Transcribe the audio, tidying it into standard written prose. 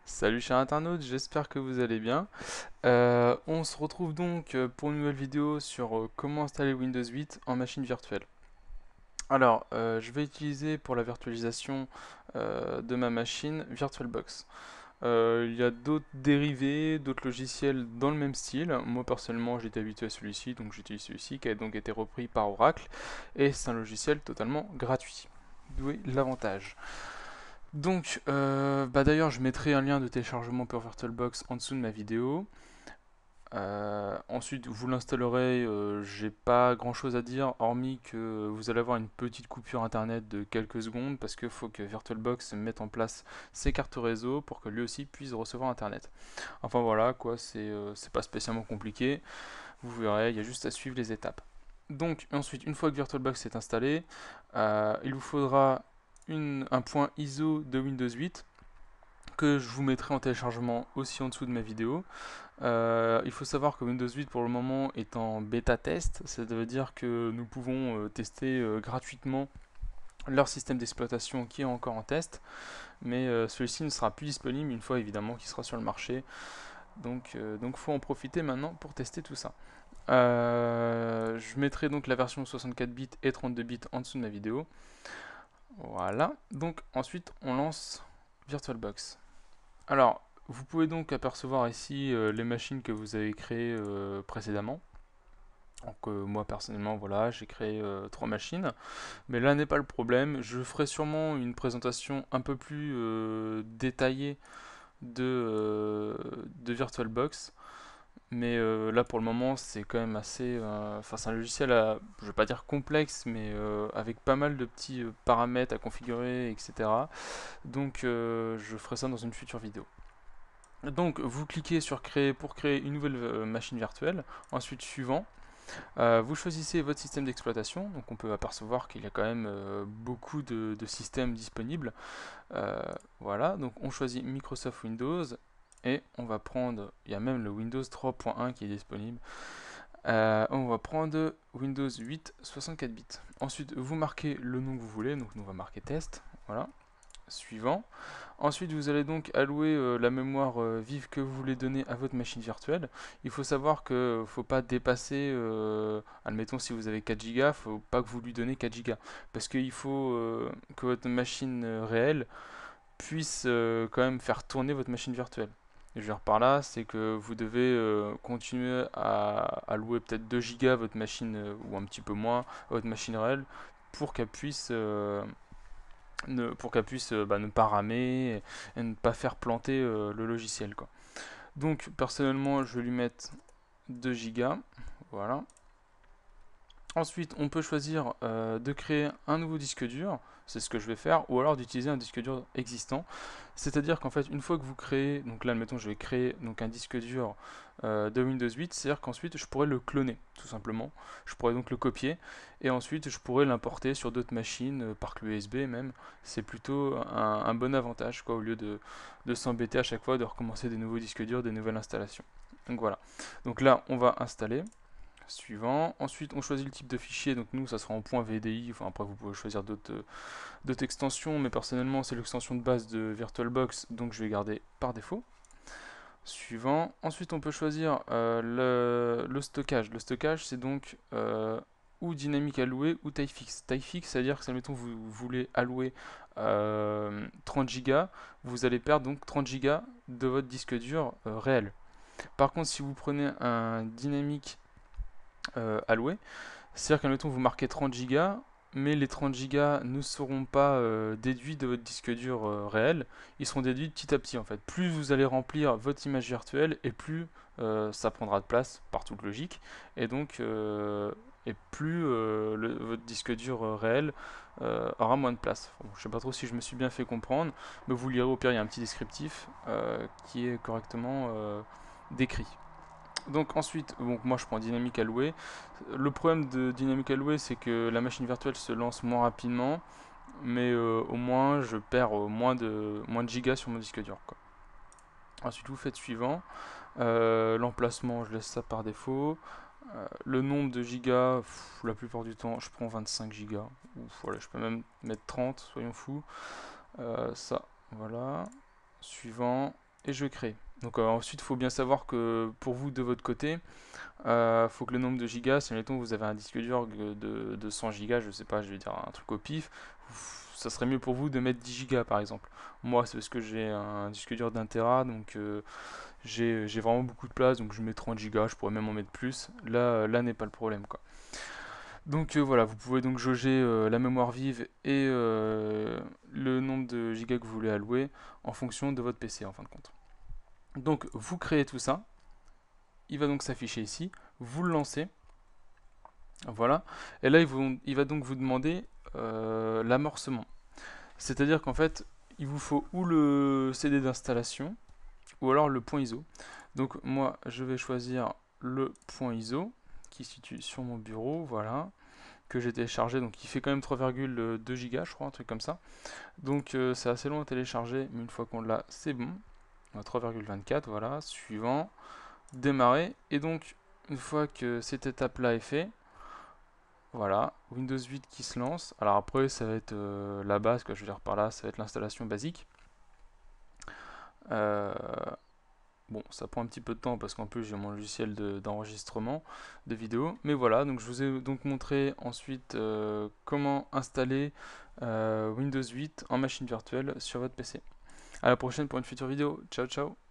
Salut chers internautes, j'espère que vous allez bien. On se retrouve donc pour une nouvelle vidéo sur comment installer Windows 8 en machine virtuelle. Alors, je vais utiliser pour la virtualisation de ma machine VirtualBox. Il y a d'autres dérivés, d'autres logiciels dans le même style. Moi personnellement j'étais habitué à celui-ci, donc j'utilise celui-ci qui a donc été repris par Oracle. Et c'est un logiciel totalement gratuit. D'où est l'avantage. Donc, d'ailleurs, je mettrai un lien de téléchargement pour VirtualBox en dessous de ma vidéo. Ensuite, vous l'installerez. J'ai pas grand chose à dire, hormis que vous allez avoir une petite coupure internet de quelques secondes parce qu'il faut que VirtualBox mette en place ses cartes réseau pour que lui aussi puisse recevoir internet. Enfin voilà, quoi, c'est pas spécialement compliqué. Vous verrez, il y a juste à suivre les étapes. Donc, ensuite, une fois que VirtualBox est installé, il vous faudra un point ISO de Windows 8 que je vous mettrai en téléchargement aussi en dessous de ma vidéo. Il faut savoir que Windows 8 pour le moment est en bêta test, ça veut dire que nous pouvons tester gratuitement leur système d'exploitation qui est encore en test, mais celui-ci ne sera plus disponible une fois évidemment qu'il sera sur le marché. Donc faut en profiter maintenant pour tester tout ça. Je mettrai donc la version 64 bits et 32 bits en dessous de ma vidéo. Voilà, donc ensuite on lance VirtualBox. Alors, vous pouvez donc apercevoir ici les machines que vous avez créées précédemment. Donc moi personnellement, voilà, j'ai créé 3 machines. Mais là n'est pas le problème. Je ferai sûrement une présentation un peu plus détaillée de VirtualBox. Mais là pour le moment c'est quand même assez... Enfin c'est un logiciel, je vais pas dire complexe, mais avec pas mal de petits paramètres à configurer, etc. Donc je ferai ça dans une future vidéo. Donc vous cliquez sur créer pour créer une nouvelle machine virtuelle. Ensuite suivant, vous choisissez votre système d'exploitation. Donc on peut apercevoir qu'il y a quand même beaucoup de systèmes disponibles. Voilà, donc on choisit Microsoft Windows et on va prendre, il y a même le Windows 3.1 qui est disponible. On va prendre Windows 8 64 bits. Ensuite vous marquez le nom que vous voulez, donc nous on va marquer test. Voilà, suivant. Ensuite, vous allez donc allouer la mémoire vive que vous voulez donner à votre machine virtuelle. Il faut savoir qu'il ne faut pas dépasser, admettons si vous avez 4 Go, il ne faut pas que vous lui donnez 4 Go. Parce qu'il faut que votre machine réelle puisse quand même faire tourner votre machine virtuelle. Et je veux dire par là, c'est que vous devez continuer à allouer peut-être 2 Go à votre machine, ou un petit peu moins, à votre machine réelle, pour qu'elle puisse ne pas ramer et ne pas faire planter le logiciel, quoi. Donc personnellement je vais lui mettre 2 Go. Voilà. Ensuite on peut choisir de créer un nouveau disque dur, c'est ce que je vais faire, ou alors d'utiliser un disque dur existant. C'est-à-dire qu'en fait une fois que vous créez, donc là admettons je vais créer donc un disque dur de Windows 8, c'est-à-dire qu'ensuite je pourrais le cloner tout simplement. Je pourrais donc le copier et ensuite je pourrais l'importer sur d'autres machines par clé USB même. C'est plutôt un bon avantage quoi, au lieu de s'embêter à chaque fois de recommencer des nouveaux disques durs, des nouvelles installations. Donc voilà. Donc là on va installer. Suivant. Ensuite, on choisit le type de fichier. Donc nous, ça sera en .vdi. Enfin, après, vous pouvez choisir d'autres extensions, mais personnellement, c'est l'extension de base de VirtualBox, donc je vais garder par défaut. Suivant. Ensuite, on peut choisir le stockage. Le stockage, c'est donc ou dynamique allouée ou taille fixe. Taille fixe, c'est-à-dire que si admettons vous voulez allouer 30 Go, vous allez perdre donc 30 Go de votre disque dur réel. Par contre, si vous prenez un dynamique alloué, c'est-à-dire qu'admettons vous marquez 30 Go, mais les 30 Go ne seront pas déduits de votre disque dur réel, ils seront déduits petit à petit en fait. Plus vous allez remplir votre image virtuelle et plus ça prendra de place par toute logique, et donc et plus votre disque dur réel aura moins de place. Bon, je sais pas trop si je me suis bien fait comprendre, mais vous lirez au pire, il y a un petit descriptif qui est correctement décrit. Donc ensuite, donc moi je prends dynamique alloué. Le problème de dynamique alloué, c'est que la machine virtuelle se lance moins rapidement, mais au moins je perds moins de gigas sur mon disque dur, quoi. Ensuite, vous faites suivant. L'emplacement, je laisse ça par défaut. Le nombre de gigas, la plupart du temps, je prends 25 gigas. Voilà, je peux même mettre 30, soyons fous. Ça, voilà. Suivant. et je crée. Donc ensuite, il faut bien savoir que pour vous, de votre côté, faut que le nombre de gigas, si mettons vous avez un disque dur de 100 gigas, je sais pas, je vais dire un truc au pif, ça serait mieux pour vous de mettre 10 gigas par exemple. Moi, c'est parce que j'ai un disque dur d'un Tera, donc j'ai vraiment beaucoup de place, donc je mets 30 gigas, je pourrais même en mettre plus. Là n'est pas le problème, quoi. Donc voilà, vous pouvez donc jauger la mémoire vive et le nombre de gigas que vous voulez allouer en fonction de votre PC en fin de compte. Donc vous créez tout ça, il va donc s'afficher ici, vous le lancez, voilà, et là il va donc vous demander l'amorcement. C'est-à-dire qu'en fait, il vous faut ou le CD d'installation, ou alors le point ISO. Donc moi, je vais choisir le point ISO, qui se situe sur mon bureau, voilà, que j'ai téléchargé, donc il fait quand même 3,2 Go, je crois, un truc comme ça. Donc c'est assez long à télécharger, mais une fois qu'on l'a, c'est bon. 3,24, voilà, suivant, démarrer, et donc une fois que cette étape-là est faite, voilà, Windows 8 qui se lance. Alors après, ça va être la base, que je veux dire par là, ça va être l'installation basique. Euh, bon, ça prend un petit peu de temps parce qu'en plus j'ai mon logiciel d'enregistrement de vidéo. Mais voilà, donc je vous ai donc montré ensuite comment installer Windows 8 en machine virtuelle sur votre PC. À la prochaine pour une future vidéo. Ciao ciao.